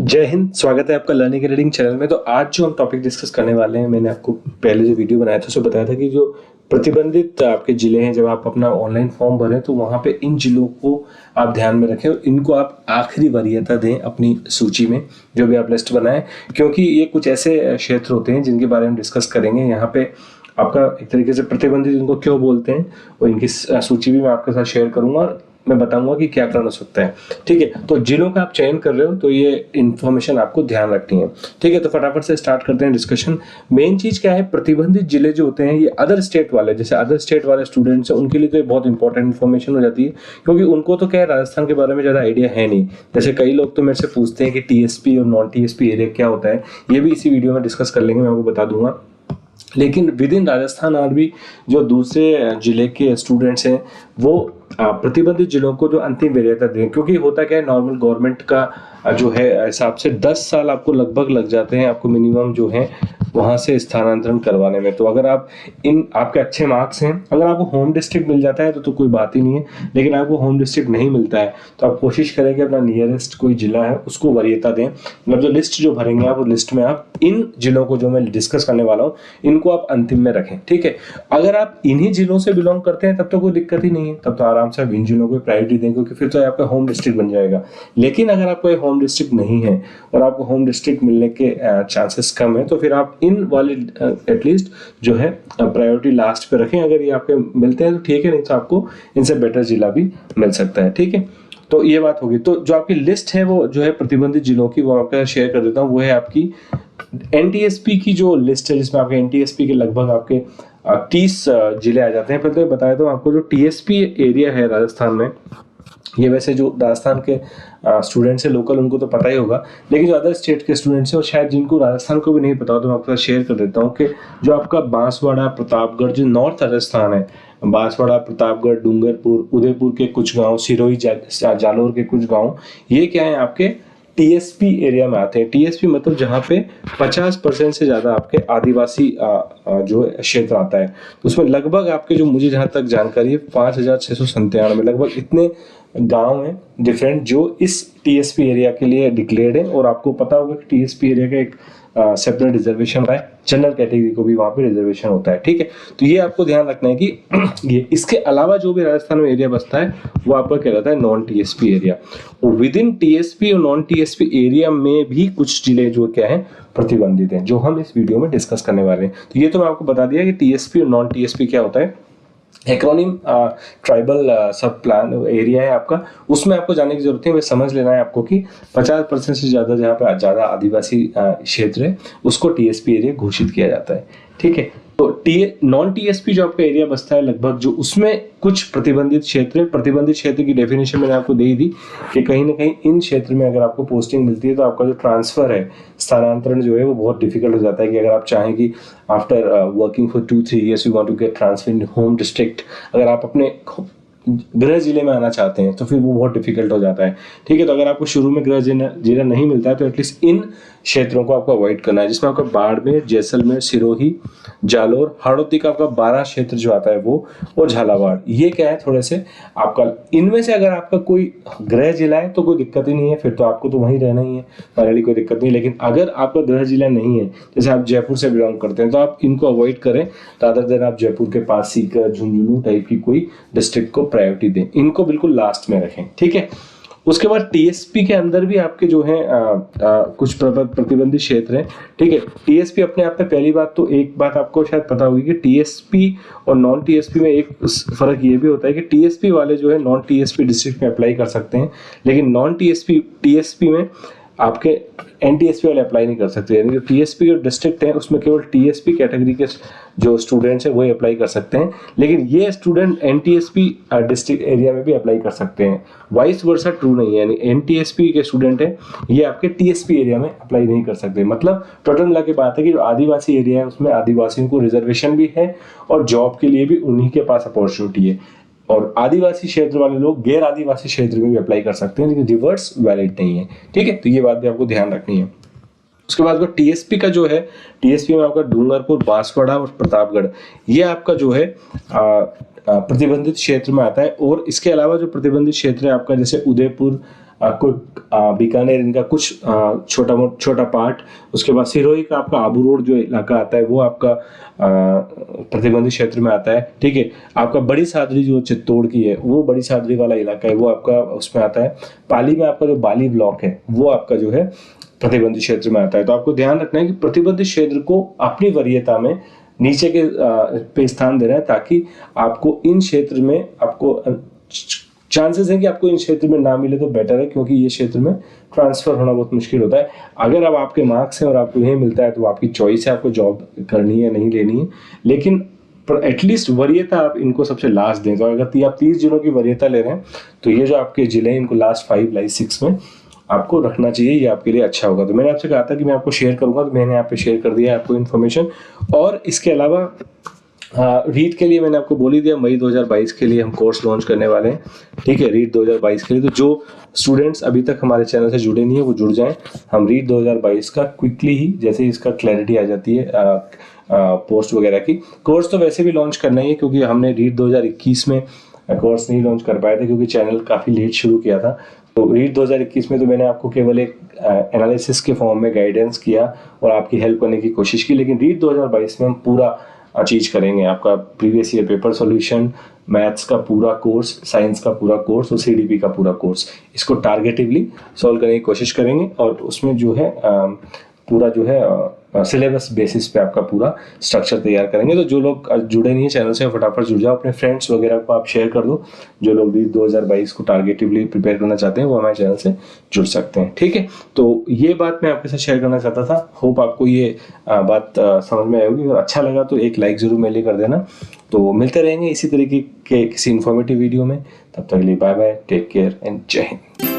जय हिंद। स्वागत है आपका लर्निंग एंड रीडिंग चैनल में। तो आज जो हम टॉपिक डिस्कस करने वाले हैं, मैंने आपको पहले जो वीडियो बनाया था उसमें बताया था कि जो प्रतिबंधित आपके जिले हैं, जब आप अपना ऑनलाइन फॉर्म भरें तो वहाँ पे इन जिलों को आप ध्यान में रखें और इनको आप आखिरी वरीयता दें अपनी सूची में, जो भी आप लिस्ट बनाएं, क्योंकि ये कुछ ऐसे क्षेत्र होते हैं जिनके बारे में डिस्कस करेंगे यहाँ पे। आपका एक तरीके से प्रतिबंधित इनको क्यों बोलते हैं और इनकी सूची भी मैं आपके साथ शेयर करूंगा और मैं बताऊंगा कि क्या करना सकता है। ठीक है, तो जिलों का आप चयन कर रहे हो तो ये इन्फॉर्मेशन आपको ध्यान रखनी है। ठीक है, तो फटाफट से स्टार्ट करते हैं डिस्कशन। मेन चीज क्या है, प्रतिबंधित जिले जो होते हैं ये अदर स्टेट वाले, जैसे अदर स्टेट वाले स्टूडेंट्स हैं उनके लिए तो ये बहुत इंपॉर्टेंट इन्फॉर्मेशन हो जाती है, क्योंकि उनको तो क्या है, राजस्थान के बारे में ज्यादा आइडिया है नहीं। जैसे कई लोग तो मेरे से पूछते हैं कि टीएसपी और नॉन टीएसपी एरिया क्या होता है, ये भी इसी वीडियो में डिस्कस कर लेंगे, मैं आपको बता दूंगा। लेकिन विद इन राजस्थान और भी जो दूसरे जिले के स्टूडेंट्स हैं वो प्रतिबंधित जिलों को जो अंतिम वरीयता दें, क्योंकि होता क्या है, नॉर्मल गवर्नमेंट का जो है हिसाब से 10 साल आपको लगभग लग जाते हैं, आपको मिनिमम जो है वहां से स्थानांतरण करवाने में। तो अगर आप आपके अच्छे मार्क्स हैं, अगर आपको होम डिस्ट्रिक्ट मिल जाता है तो कोई बात ही नहीं है, लेकिन आपको होम डिस्ट्रिक्ट नहीं मिलता है तो आप कोशिश करें कि अपना नियरेस्ट कोई जिला है उसको वरीयता दें। मतलब जो लिस्ट जो भरेंगे आप, उस लिस्ट में आप इन जिलों को जो मैं डिस्कस करने वाला हूँ इनको आप अंतिम में रखें। ठीक है, अगर आप इन्हीं जिलों से बिलोंग करते हैं तब तो कोई दिक्कत ही नहीं है, तब तो आराम से आप इन जिलों को प्रायोरिटी दें, क्योंकि फिर तो आपका होम डिस्ट्रिक्ट बन जाएगा। लेकिन अगर आपको होम डिस्ट्रिक्ट नहीं है और आपको होम डिस्ट्रिक्ट मिलने के चांसेस कम है, तो फिर आप इन वाले एटलीस्ट जो है प्रायोरिटी लास्ट पे रखें। अगर ये आपके मिलते हैं तो ठीक है, नहीं तो आपको इनसे बेटर जिला भी मिल सकता है। ठीक है, तो ये बात होगी। तो जो आपकी लिस्ट है वो जो है प्रतिबंधित जिलों की, वो आपके शेयर कर देता हूँ। वो है आपकी एनटीएसपी की जो लिस्ट है, जिसमें आपके एनटीएसपी के लगभग आपके 30 जिले आ जाते हैं। पहले तो बताया तो आपको जो टीएसपी एरिया है राजस्थान में, ये वैसे जो राजस्थान के स्टूडेंट्स हैं लोकल उनको तो पता ही होगा, लेकिन जो अदर स्टेट के स्टूडेंट्स हैं और शायद जिनको राजस्थान को भी नहीं पता हो तो मैं आपके साथ शेयर कर देता हूँ कि जो आपका बांसवाड़ा, प्रतापगढ़, जो नॉर्थ राजस्थान है, बांसवाड़ा, प्रतापगढ़, डूंगरपुर, उदयपुर के कुछ गांव, सिरोही, जालोर के कुछ गांव, ये क्या है, आपके टीएसपी एरिया में आते हैं। टीएसपी मतलब जहाँ पे 50% से ज्यादा आपके आदिवासी जो क्षेत्र आता है, तो उसमें लगभग आपके जो मुझे जहां तक जानकारी है 5697 लगभग इतने गांव हैं डिफरेंट जो इस टीएसपी एरिया के लिए डिक्लेयर्ड है। और आपको पता होगा कि टीएसपी एरिया का एक सेपरेट रिजर्वेशन है, जनरल कैटेगरी को भी वहां पे रिजर्वेशन होता है। ठीक है, तो ये आपको ध्यान रखना है कि ये इसके अलावा जो भी राजस्थान में एरिया बसता है वो आपका कहलाता है नॉन टीएसपी एरिया। और विद इन टीएसपी और नॉन टीएसपी एरिया में भी कुछ जिले जो क्या है प्रतिबंधित हैं, जो हम इस वीडियो में डिस्कस करने वाले हैं। तो ये तो मैं आपको बता दिया कि टीएसपी और नॉन टीएसपी क्या होता है। एक्रोनिम ट्राइबल सब प्लान एरिया है आपका, उसमें आपको जाने की जरूरत है। वह समझ लेना है आपको कि 50% से ज्यादा जहाँ पे ज्यादा आदिवासी क्षेत्र है उसको टीएसपी एरिया घोषित किया जाता है। ठीक है, तो नॉन टीएसपी जो आपका एरिया बसता है लगभग, जो उसमें कुछ प्रतिबंधित क्षेत्र है। प्रतिबंधित क्षेत्र की डेफिनेशन मैंने आपको दे ही दी कि कहीं ना कहीं इन क्षेत्र में अगर आपको पोस्टिंग मिलती है तो आपका जो ट्रांसफर है, स्थानांतरण जो है वो बहुत डिफिकल्ट हो जाता है। कि अगर आप चाहें कि after working for 2-3 years you want to get transfer in home district, अगर आप अपने गृह जिले में आना चाहते हैं तो फिर वो बहुत डिफिकल्ट हो जाता है। ठीक है, तो अगर आपको शुरू में गृह जिला नहीं मिलता है तो एटलीस्ट इन क्षेत्रों को आपको अवॉइड करना है, जिसमें आपका बाड़मेर, जैसलमेर, सिरोही, जालोर, हाड़ौती का आपका 12 क्षेत्र जो आता है वो, और झालावाड़, ये क्या है थोड़े से आपका, इनमें से अगर आपका कोई गृह जिला है तो कोई दिक्कत ही नहीं है, फिर तो आपको तो वहीं रहना ही है, फाइनली कोई दिक्कत नहीं। लेकिन अगर आपका गृह जिला नहीं है, जैसे आप जयपुर से बिलोंग करते हैं, तो आप इनको अवॉइड करें, रादर देन आप जयपुर के पास सीकर, झुंझुनू टाइप की कोई डिस्ट्रिक्ट को प्रायोरिटी दें, इनको बिल्कुल लास्ट में रखें। ठीक है, उसके बाद टीएसपी के अंदर भी आपके जो है कुछ प्रतिबंधित क्षेत्र हैं। ठीक है, टीएसपी अपने आप में, पहली बात तो एक बात आपको शायद पता होगी कि टीएसपी और नॉन टीएसपी में एक फर्क ये भी होता है कि टीएसपी वाले जो है नॉन टीएसपी डिस्ट्रिक्ट में अप्लाई कर सकते हैं, लेकिन नॉन टीएसपी में आपके एनटीएसपी वाले अप्लाई नहीं कर सकते। यानी जो टीएसपी जो डिस्ट्रिक्ट है उसमें केवल टीएसपी कैटेगरी के जो स्टूडेंट्स हैं वही अप्लाई कर सकते हैं, लेकिन ये स्टूडेंट एनटीएसपी डिस्ट्रिक्ट एरिया में भी अप्लाई कर सकते हैं। वाइस वर्सा ट्रू नहीं है, यानी एनटीएसपी के स्टूडेंट है ये आपके टीएसपी एरिया में अप्लाई नहीं कर सकते। मतलब टोटल मिला के बात है कि जो आदिवासी एरिया है उसमें आदिवासियों को रिजर्वेशन भी है और जॉब के लिए भी उन्हीं के पास अपॉर्चुनिटी है, और आदिवासी क्षेत्र वाले लोग गैर आदिवासी क्षेत्र में भी अप्लाई कर सकते हैं, लेकिन रिवर्स वैलिड नहीं है। ठीक है, तो ये बात भी आपको ध्यान रखनी है। उसके बाद टीएसपी का जो है, टीएसपी में आपका डूंगरपुर, बांसवाड़ा और प्रतापगढ़, ये आपका जो है प्रतिबंधित क्षेत्र में आता है। और इसके अलावा जो प्रतिबंधित क्षेत्र है आपका, जैसे उदयपुर, कोई बीकानेर इनका कुछ छोटा पार्ट, उसके बाद सिरोही का आपका आबू रोड जो इलाका आता है वो आपका प्रतिबंधित क्षेत्र में आता है। ठीक है, आपका बड़ी सादरी जो चित्तौड़ की है वो बड़ी सादरी वाला इलाका है वो आपका उसमें आता है। पाली में आपका जो बाली ब्लॉक है वो आपका जो है प्रतिबंधित क्षेत्र में आता है। तो आपको ध्यान रखना है कि प्रतिबंधित क्षेत्र को अपनी वरीयता में नीचे के पे स्थान देना है, ताकि आपको इन क्षेत्र में आपको चांसेस है कि आपको इन क्षेत्र में ना मिले तो बेटर है, क्योंकि ये क्षेत्र में ट्रांसफर होना बहुत मुश्किल होता है। अगर अब आपके मार्क्स हैं और आपको यही मिलता है तो आपकी चॉइस है, आपको जॉब करनी है नहीं लेनी है, लेकिन एटलीस्ट वरीयता आप इनको सबसे लास्ट दें। तो अगर आप 30 जिलों की वरीयता ले रहे हैं तो ये जो आपके जिले हैं इनको लास्ट 5 लाइक 6 में आपको रखना चाहिए, ये आपके लिए अच्छा होगा। तो मैंने आपसे कहा था कि मैं आपको शेयर करूंगा, तो मैंने यहाँ पे शेयर कर दिया है आपको इन्फॉर्मेशन। और इसके अलावा रीट के लिए मैंने आपको बोल ही दिया, मई 2022 के लिए हम कोर्स लॉन्च करने वाले हैं। ठीक है, रीट 2022 के लिए। तो जो स्टूडेंट्स अभी तक हमारे चैनल से जुड़े नहीं है वो जुड़ जाएं। हम रीट 2022 का क्विकली ही, जैसे इसका क्लैरिटी आ जाती है पोस्ट वगैरह की, कोर्स तो वैसे भी लॉन्च करना ही है, क्योंकि हमने रीट 2021 में कोर्स नहीं लॉन्च कर पाए थे क्योंकि चैनल काफ़ी लेट शुरू किया था। तो रीट 2021 में तो मैंने आपको केवल एक एनालिसिस के फॉर्म में गाइडेंस किया और आपकी हेल्प करने की कोशिश की, लेकिन रीट 2022 में हम पूरा चीज करेंगे। आपका previous year paper solution, maths का पूरा कोर्स, साइंस का पूरा कोर्स और सीडीपी का पूरा कोर्स, इसको टारगेटिवली सॉल्व करने की कोशिश करेंगे। और उसमें जो है पूरा जो है सिलेबस बेसिस पे आपका पूरा स्ट्रक्चर तैयार करेंगे। तो जो लोग जुड़े नहीं है चैनल से फटाफट जुड़ जाओ, अपने फ्रेंड्स वगैरह को आप शेयर कर दो। जो लोग भी 2022 को टारगेटिवली प्रिपेयर करना चाहते हैं वो हमारे चैनल से जुड़ सकते हैं। ठीक है, तो ये बात मैं आपके साथ शेयर करना चाहता था। होप आपको ये बात समझ में आई होगी। अगर अच्छा लगा तो एक लाइक जरूर मेरे लिए कर देना। तो मिलते रहेंगे इसी तरीके के किसी इन्फॉर्मेटिव वीडियो में। तब तक के लिए bye bye, take care and जय हिंद।